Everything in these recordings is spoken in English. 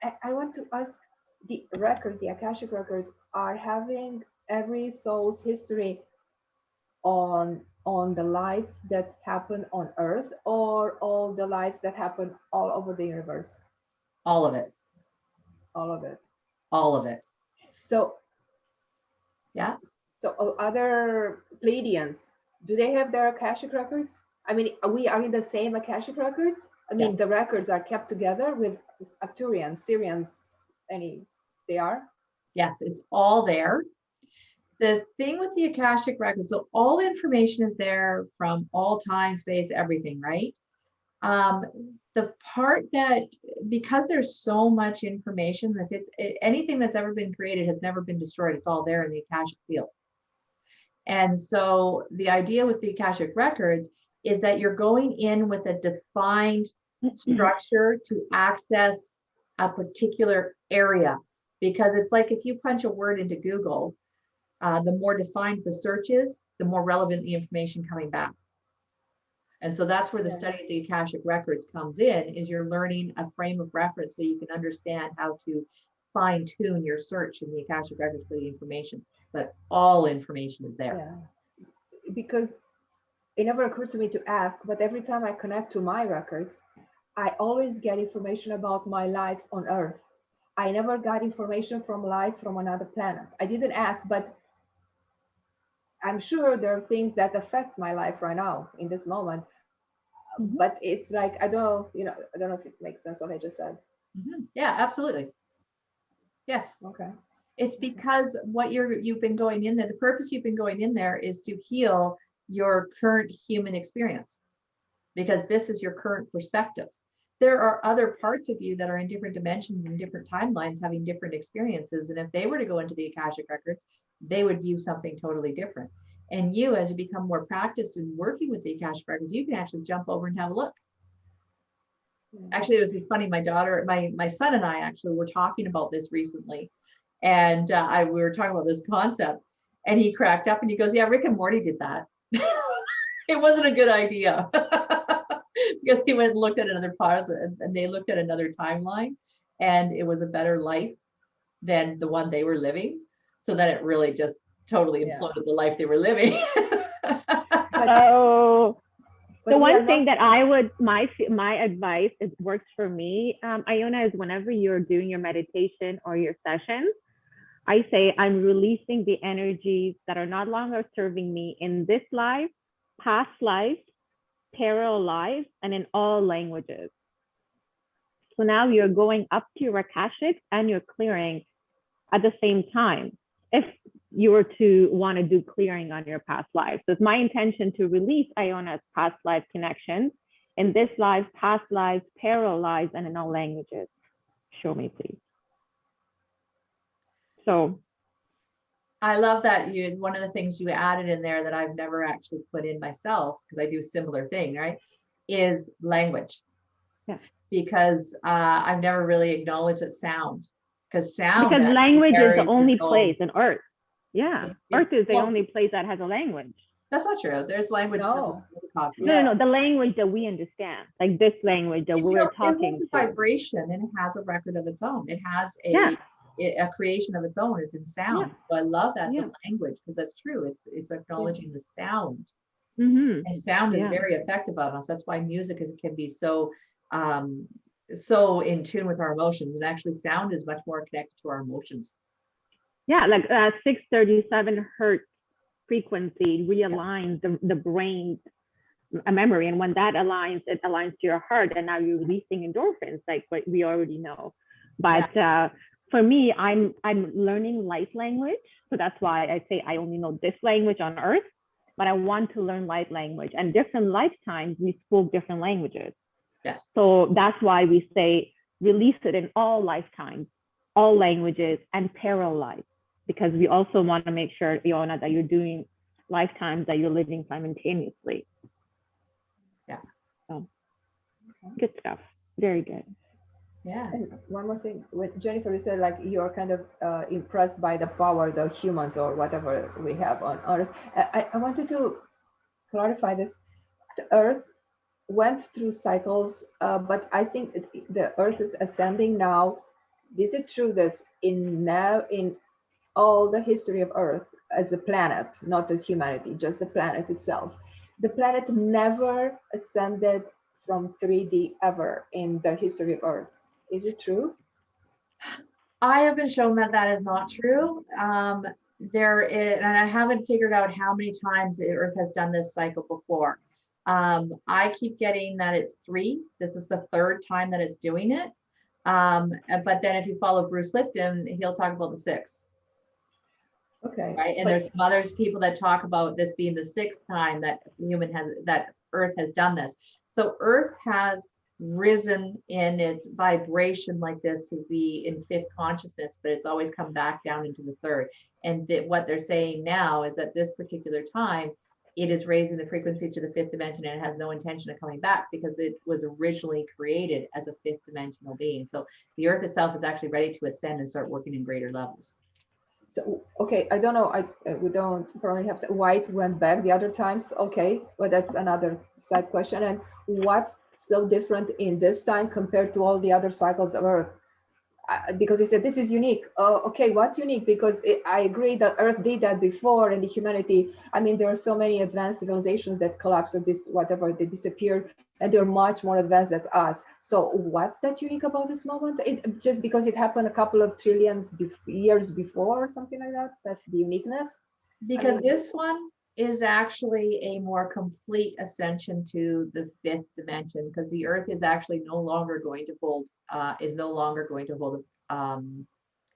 I want to ask, the records, the Akashic records, are having every soul's history on the lives that happen on Earth, or all the lives that happen all over the universe, All of it. all of it. All of it. So, Yeah. so other Pleiadians, do they have their Akashic records? I mean, we are in the same Akashic records. I mean, Yes. the records are kept together with Arcturians, Syrians, any, they are? Yes, it's all there. The thing with the Akashic records, so all information is there from all time, space, everything, right? Um, the part that, because there's so much information, that anything that's ever been created has never been destroyed. It's all there in the Akashic field. And so the idea with the Akashic records is that you're going in with a defined structure to access a particular area. Because it's like if you punch a word into Google, the more defined the search is, the more relevant the information coming back. And so that's where the Yeah. study of the Akashic records comes in, is you're learning a frame of reference so you can understand how to fine tune your search in the Akashic records for the information. But all information is there. Yeah. Because it never occurred to me to ask, but every time I connect to my records, I always get information about my lives on Earth. I never got information from life from another planet. I didn't ask, but I'm sure there are things that affect my life right now in this moment. Mhm. But it's like, I don't, I don't know if it makes sense what I just said. Yeah, absolutely. Yes. Okay. It's because what you've been going in there, the purpose you've been going in there is to heal your current human experience, because this is your current perspective. There are other parts of you that are in different dimensions and different timelines having different experiences. And if they were to go into the Akashic records, they would view something totally different. And you, as you become more practiced in working with the Akashic records, you can actually jump over and have a look. Actually, it was just funny. My daughter, my son and I actually were talking about this recently. And we were talking about this concept, and he cracked up and he goes, "Yeah, Rick and Morty did that." It wasn't a good idea because he went and looked at another pause, and they looked at another timeline, and it was a better life than the one they were living. So then it really just totally Yeah. imploded the life they were living. So But the we are one thing not. that I would, my advice, it works for me, Iona, is whenever you're doing your meditation or your sessions, I say I'm releasing the energies that are no longer serving me in this life, past lives, parallel lives, and in all languages. So now you're going up to your Akashic and you're clearing at the same time. If you were to want to do clearing on your past lives. So it's my intention to release Iona's past life connections in this life, past lives, parallel lives, and in all languages. Show me, please. So I love that one of the things you added in there that I've never actually put in myself, because I do a similar thing, right, is language. yeah. Because I've never really acknowledged that sound, because sound Because actually language is the carries its only own. place in Earth. Yeah. Earth is the Well, only place that has a language. that's not true. There's language in No. the cosmos. No, no, no, the language that we understand, like this language that we're It talking holds a to. vibration, and it has a record of its own. It has Yeah. a creation of its own. It's in sound. Yeah. So I love that, Yeah. the language, because that's true. It's acknowledging the sound. Mm-hmm. And sound is Yeah. very effective on us. That's why music can be so so in tune with our emotions. And actually sound is much more connected to our emotions. Yeah, like 637 hertz frequency realigns the brain memory, and when that aligns, it aligns to your heart, and now you're releasing endorphins, like what we already know. But for me, I'm learning light language, so that's why I say I only know this language on Earth, but I want to learn light language. And different lifetimes we spoke different languages. Yes. So that's why we say release it in all lifetimes, all languages, and parallel lives, because we also want to make sure, Iona, that you're doing lifetimes that you're living simultaneously. Yeah. So good stuff. Very good. Yeah. And one more thing, with Jennifer, you said like you're kind of impressed by the power the humans or whatever we have on Earth. I wanted to clarify this. The Earth went through cycles, but I think the Earth is ascending now is it true that in all the history of Earth as a planet, not as humanity, just the planet itself, the planet never ascended from 3D ever in the history of Earth? Is it true? I have been shown that that is not true. There is, and I haven't figured out how many times the Earth has done this cycle before. I keep getting that it's 3. This is the 3rd time that it's doing it. But then if you follow Bruce Lipton, he'll talk about the 6th. Okay. Right. And there's some others people that talk about this being the 6th time that that Earth has done this. So Earth has risen in its vibration like this to be in 5th consciousness, but it's always come back down into the 3rd. And what they're saying now is that this particular time, it is raising the frequency to the 5th dimension, and it has no intention of coming back because it was originally created as a 5th dimensional being. So the Earth itself is actually ready to ascend and start working in greater levels. So, okay, I don't know. We don't probably have to, why it went back the other times. Okay, but that's another side question. And what's so different in this time compared to all the other cycles of Earth? Because he said this is unique. Okay, what's unique? Because I agree that Earth did that before, and the humanity. I mean, there are so many advanced civilizations that collapsed or this whatever they disappeared, and they're much more advanced than us. So what's that unique about this moment? It just because it happened a couple of trillions years before or something like that. That's the uniqueness. Because this one is actually a more complete ascension to the 5th dimension, because the Earth is actually no longer going to hold,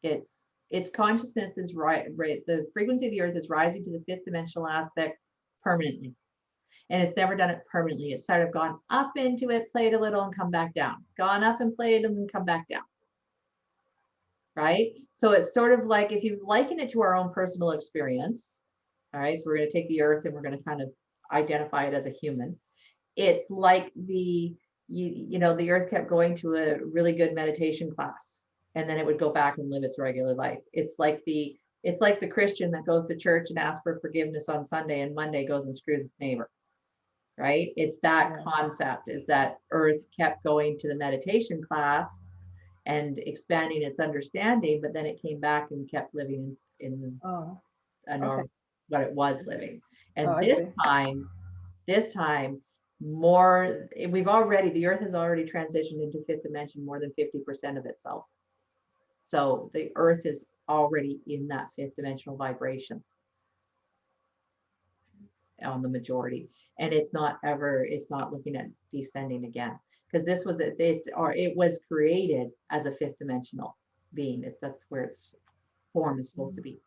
its consciousness is right, the frequency of the Earth is rising to the 5th dimensional aspect permanently. And it's never done it permanently. It's sort of gone up into it, played a little and come back down, gone up and played and then come back down. Right? So it's sort of like, if you liken it to our own personal experience, all right, so we're going to take the Earth and we're going to kind of identify it as a human. It's like the Earth kept going to a really good meditation class, and then it would go back and live its regular life. It's like the Christian that goes to church and asks for forgiveness on Sunday, and Monday goes and screws his neighbor. Right? It's that concept, is that Earth kept going to the meditation class and expanding its understanding, but then it came back and kept living in a normal, what it was living. And this time more, the Earth has already transitioned into 5th dimension more than 50% of itself. So the Earth is already in that 5th dimensional vibration on the majority, and it's not looking at descending again, because it was created as a 5th dimensional being. That's where its form is supposed to be.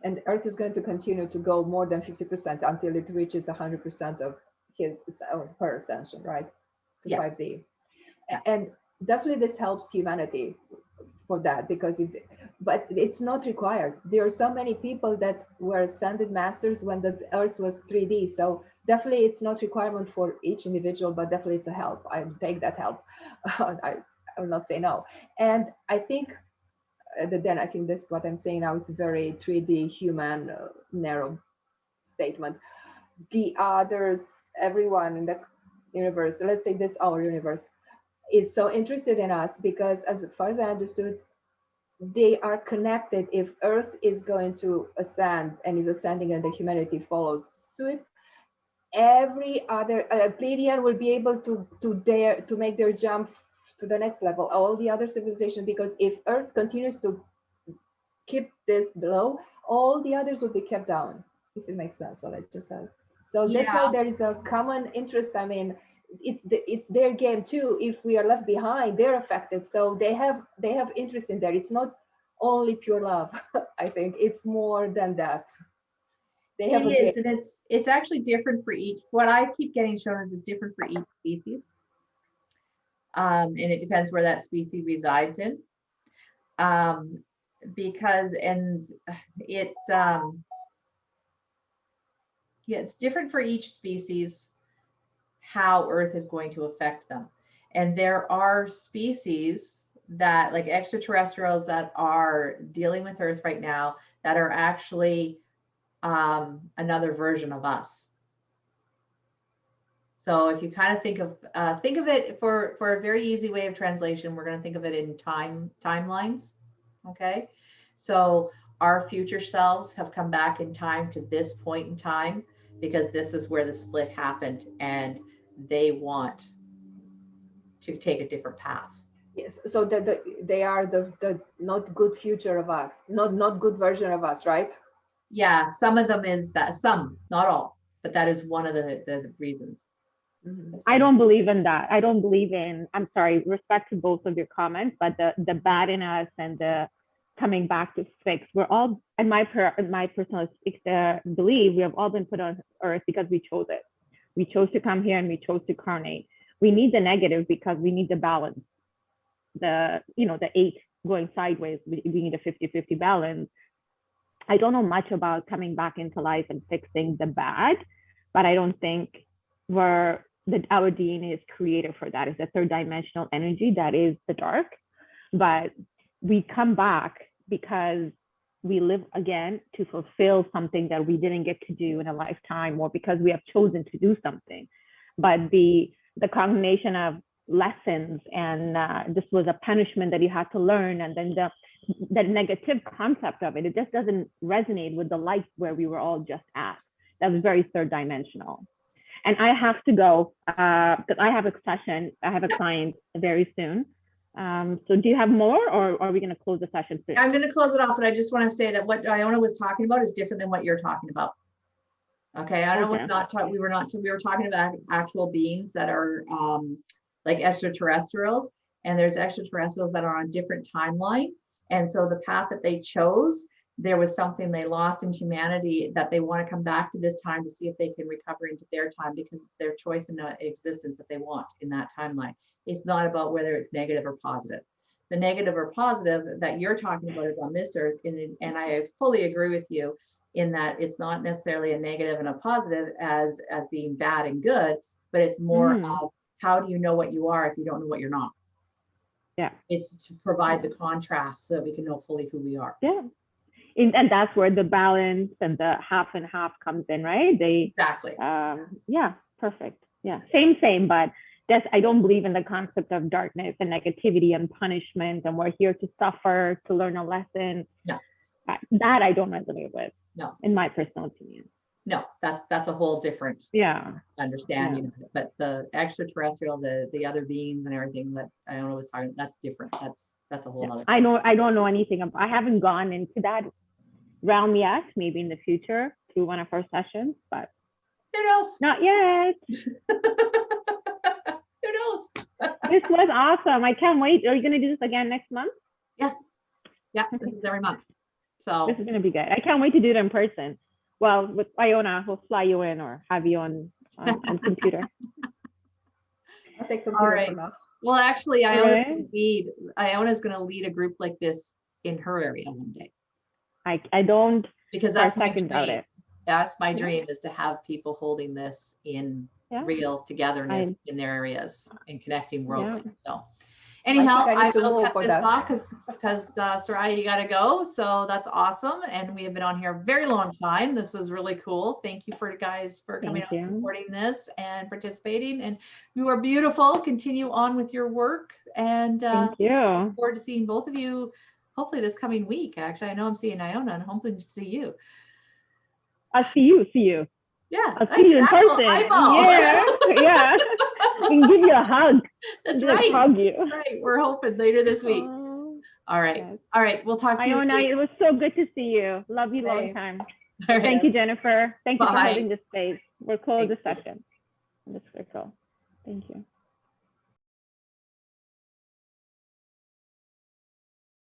And Earth is going to continue to go more than 50% until it reaches 100% of her ascension, right? To 5D. And definitely this helps humanity for that, because but it's not required. There are so many people that were ascended masters when the Earth was 3D. So definitely it's not requirement for each individual, but definitely it's a help. I take that help. I will not say no. And I think then I think this what I'm saying now, it's a very 3D human narrow statement. The others, everyone in the universe, let's say this our universe, is so interested in us because, as far as I understood, they are connected. If Earth is going to ascend and is ascending and the humanity follows suit, every other Pleiadian will be able to make their jump to the next level, all the other civilizations, because if Earth continues to keep this below, all the others will be kept down, if it makes sense what I just said. So that's why there is a common interest. I mean, it's their game too. If we are left behind, they're affected. So they have interest in there. It's not only pure love. I think it's more than that. It is, and it's actually different for each. What I keep getting shown is different for each species, and it depends where that species resides in. Because it's different for each species how Earth is going to affect them. And there are species that, like extraterrestrials, that are dealing with Earth right now that are actually another version of us. So if you kind of think of it for a very easy way of translation, we're going to think of it in timelines. Okay. So our future selves have come back in time to this point in time because this is where the split happened and they want to take a different path. Yes, so they are the not good future of us, not good version of us, right? Yeah, some of them is that, some, not all, but that is one of the reasons. Mhm. I don't believe in that. I don't believe in, I'm sorry, respect to both of your comments, but the bad in us and the coming back to fix, we're all, in my personal belief, we have all been put on earth because we chose it. We chose to come here and we chose to carnate. We need the negative because we need the balance. The 8 going sideways, we need a 50-50 balance. I don't know much about coming back into life and fixing the bad, but I don't think our DNA is created for that. It's a third dimensional energy that is the dark, but we come back because we live again to fulfill something that we didn't get to do in a lifetime, or because we have chosen to do something. But the combination of lessons and this was a punishment that you had to learn, and then the negative concept of it, it just doesn't resonate with the light where we were all just at. That was very third dimensional. And I have to go because I have a session. I have a client very soon. So do you have more, or are we going to close the session soon? I'm going to close it off, but I just want to say that what Iona was talking about is different than what you're talking about. Okay, I know we were talking about actual beings that are like extraterrestrials, and there's extraterrestrials that are on a different timeline. And so the path that they chose, there was something they lost in humanity that they want to come back to this time to see if they can recover into their time, because it's their choice in existence that they want in that timeline. It's not about whether it's negative or positive. The negative or positive that you're talking about is on this earth, and I fully agree with you in that it's not necessarily a negative and a positive as being bad and good, but it's more of how do you know what you are if you don't know what you're not? Yeah. It's to provide the contrast so that we can know fully who we are. Yeah. And that's where the balance and the half and half comes in, right? Exactly. Yeah, perfect. Yeah, same, but I don't believe in the concept of darkness and negativity and punishment, and we're here to suffer, to learn a lesson. No. That I don't resonate with. No. In my personal opinion. No, that's a whole different understanding. Yeah. But the extraterrestrial, the other beings and everything that Iona was talking, that's different. That's a whole other thing. I don't know anything about, I haven't gone into that realm yet, maybe in the future through one of our sessions, but who knows? Not yet. Who knows? This was awesome. I can't wait. Are you going to do this again next month? Yeah. This is every month. So this is going to be good. I can't wait to do it in person. Well, with Iona, we'll fly you in or have you on computer. I'll take computer for now. Well, actually, Iona's going to lead a group like this in her area one day. I don't, because that's my dream. About it. That's my dream, is to have people holding this in real togetherness in their areas and connecting worldwide. So anyhow, I will cut this off because Soraya, you got to go. So that's awesome. And we have been on here a very long time. This was really cool. Thank you for guys for coming out, supporting this and participating. And you are beautiful. Continue on with your work. And thank you. I look forward to seeing both of you hopefully this coming week. Actually, I know I'm seeing Iona and hopefully to see you. I'll see you. Yeah. I'll see you in person. Yeah. We can give you a hug. That's right. Hug you. Right. We're hoping later this week. All right. Yes. All right. We'll talk to you. Iona, it was so good to see you. Love you long time. Right. Thank you, Jennifer. Thank you for holding this space. We'll close the session. This is cool. Thank you.